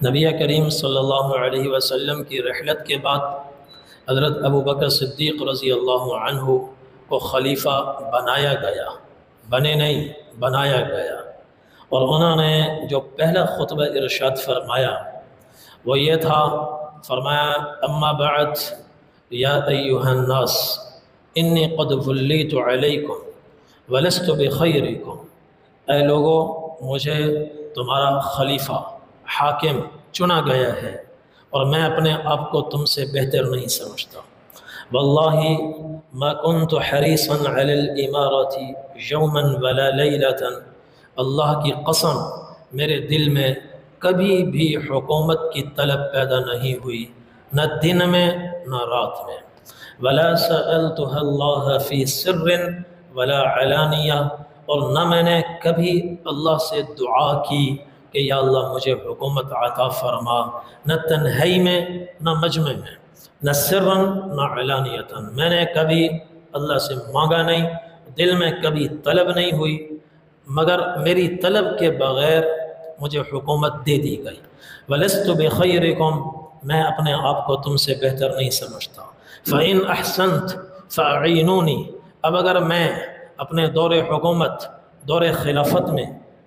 نبی کریم صلی اللہ علیہ وسلم کی رحلت کے بعد حضرت ابو بکر صدیق رضی اللہ عنہ کو خلیفہ بنایا گیا، بنے نہیں بنایا گیا، اور انہوں نے جو پہلا خطبہ ارشاد فرمایا وہ یہ تھا، فرمایا اما بعد یا ایھا الناس انی قد ولیت علیکم ولست بخیرکم، اے لوگو مجھے تمہارا خلیفہ حاکم چنا گیا ہے اور میں اپنے آپ کو تم سے بہتر نہیں سمجھتا۔ واللہ ما كنت حریصا علی الامارۃ یوما ولا لیلۃ، اللہ کی قسم میرے دل میں کبھی بھی حکومت کی طلب پیدا نہیں ہوئی، نہ دن میں نہ رات میں۔ ولا سألتها اللہ فی سر ولا علانیہ، اور نہ میں نے کبھی اللہ سے دعا کی کہ یا اللہ مجھے حکومت عطا فرما، نہ تنہائی میں نہ مجمع میں، نہ سرن نہ علانیتاً، میں نے کبھی اللہ سے مانگا نہیں، دل میں کبھی طلب نہیں ہوئی، مگر میری طلب کے بغیر مجھے حکومت دے دی گئی۔ وَلَسْتُ بِخَيْرِكُمْ، میں اپنے آپ کو تم سے بہتر نہیں سمجھتا۔ فَإِنْ أَحْسَنْتُ فَأَعِينُونِي، اب اگر میں اپنے دور حکومت دور خلافت میں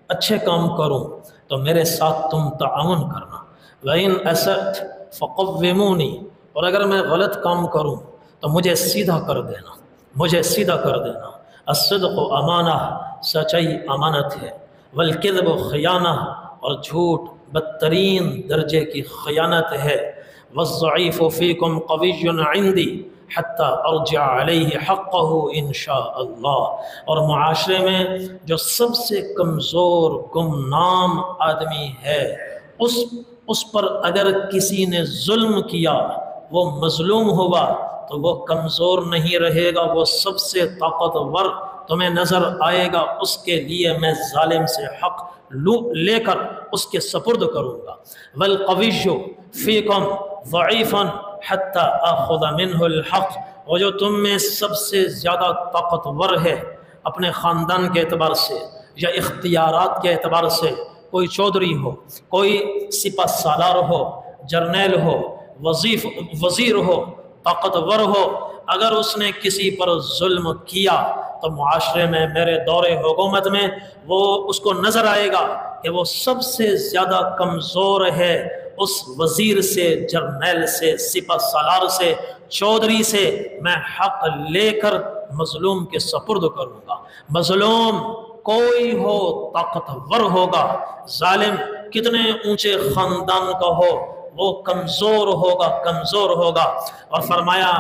اچھے کام کروں تو میرے ساتھ تم تعاون کرنا۔ وَإِنْ أَسَأْتُ فَقَوِّمُونِي، اور اگر میں غلط کام کروں تو مجھے سیدھا کر دینا، مجھے سیدھا کر دینا۔ الصدق امانہ، سچائی امانت ہے، والکذب خیانہ، اور جھوٹ بدترین درجے کی خیانت ہے۔ والضعیف فیکم قوی عندی حتی ارجع علیہ حقہ ان شاء اللہ، اور معاشرے میں جو سب سے کمزور گمنام آدمی ہے اس پر اگر کسی نے ظلم کیا، وہ مظلوم ہوا، تو وہ کمزور نہیں رہے گا، وہ سب سے طاقتور تمہیں نظر آئے گا، اس کے لیے میں ظالم سے حق لے کر اس کے سپرد کروں گا۔ والقوی فیکم ضعیفا حتی آخذ منہ الحق، وہ جو تم میں سب سے زیادہ طاقتور ہے اپنے خاندان کے اعتبار سے یا اختیارات کے اعتبار سے، کوئی چودھری ہو، کوئی سپہ سالار ہو، جرنیل ہو، وزیر ہو، طاقتور ہو، اگر اس نے کسی پر ظلم کیا تو معاشرے میں میرے دور حکومت میں وہ اس کو نظر آئے گا کہ وہ سب سے زیادہ کمزور ہے، اس وزیر سے، جرنیل سے، سپہ سالار سے، چودھری سے میں حق لے کر مظلوم کے سپرد کروں گا۔ مظلوم کوئی ہو طاقتور ہوگا، ظالم کتنے اونچے خاندان کا ہو وہ کمزور ہوگا، کمزور ہوگا۔ اور فرمایا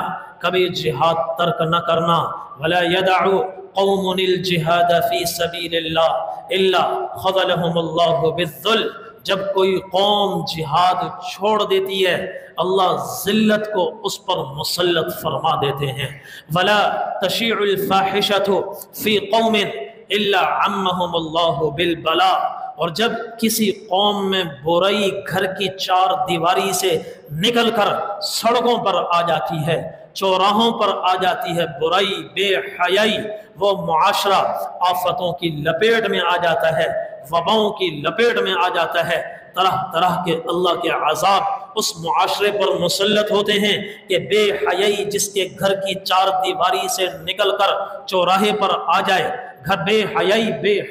کبھی جہاد ترک نہ کرنا، ولا يدع قوم الجہاد فی سبیل اللہ الا خذلهم اللہ بالذل، جب کوئی قوم جہاد چھوڑ دیتی ہے اللہ ذلت کو اس پر مسلط فرما دیتے ہیں۔ ولا تشیع الفاحشۃ فی قوم الا عمهم اللہ بالبلاء، اور جب کسی قوم میں برائی گھر کی چار دیواری سے نکل کر سڑکوں پر آ جاتی ہے، چوراہوں پر آ جاتی ہے برائی، بے حیائی، وہ معاشرہ آفتوں کی لپیٹ میں آ جاتا ہے، وباؤں کی لپیٹ میں آ جاتا ہے، طرح طرح کے اللہ کے عذاب اس معاشرے پر مسلط ہوتے ہیں کہ بے حیائی جس کے گھر کی چار دیواری سے نکل کر چوراہے پر آ جائے، گھر بے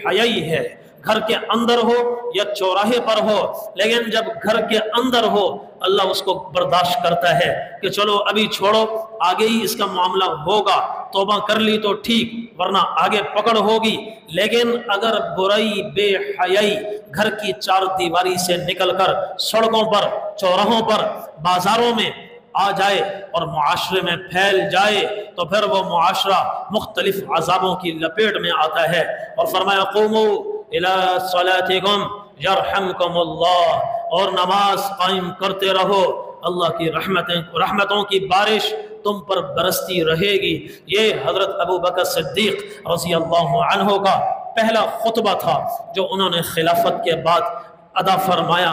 حیائی ہے، گھر کے اندر ہو یا چوراہے پر ہو، لیکن جب گھر کے اندر ہو اللہ اس کو برداشت کرتا ہے کہ چلو ابھی چھوڑو، آگے ہی اس کا معاملہ ہوگا، توبہ کر لی تو ٹھیک ورنہ آگے پکڑ ہوگی۔ لیکن اگر برائی بے حیائی گھر کی چار دیواری سے نکل کر سڑکوں پر، چوراہوں پر، بازاروں میں آ جائے اور معاشرے میں پھیل جائے تو پھر وہ معاشرہ مختلف عذابوں کی لپیٹ میں آتا ہے۔ اور فرمایا قوموا الی صلاتکم یرحمکم اللہ، اور نماز قائم کرتے رہو، اللہ کی رحمتوں کی بارش تم پر برستی رہے گی۔ یہ حضرت ابو بکر صدیق رضی اللہ عنہ کا پہلا خطبہ تھا جو انہوں نے خلافت کے بعد ادا فرمایا۔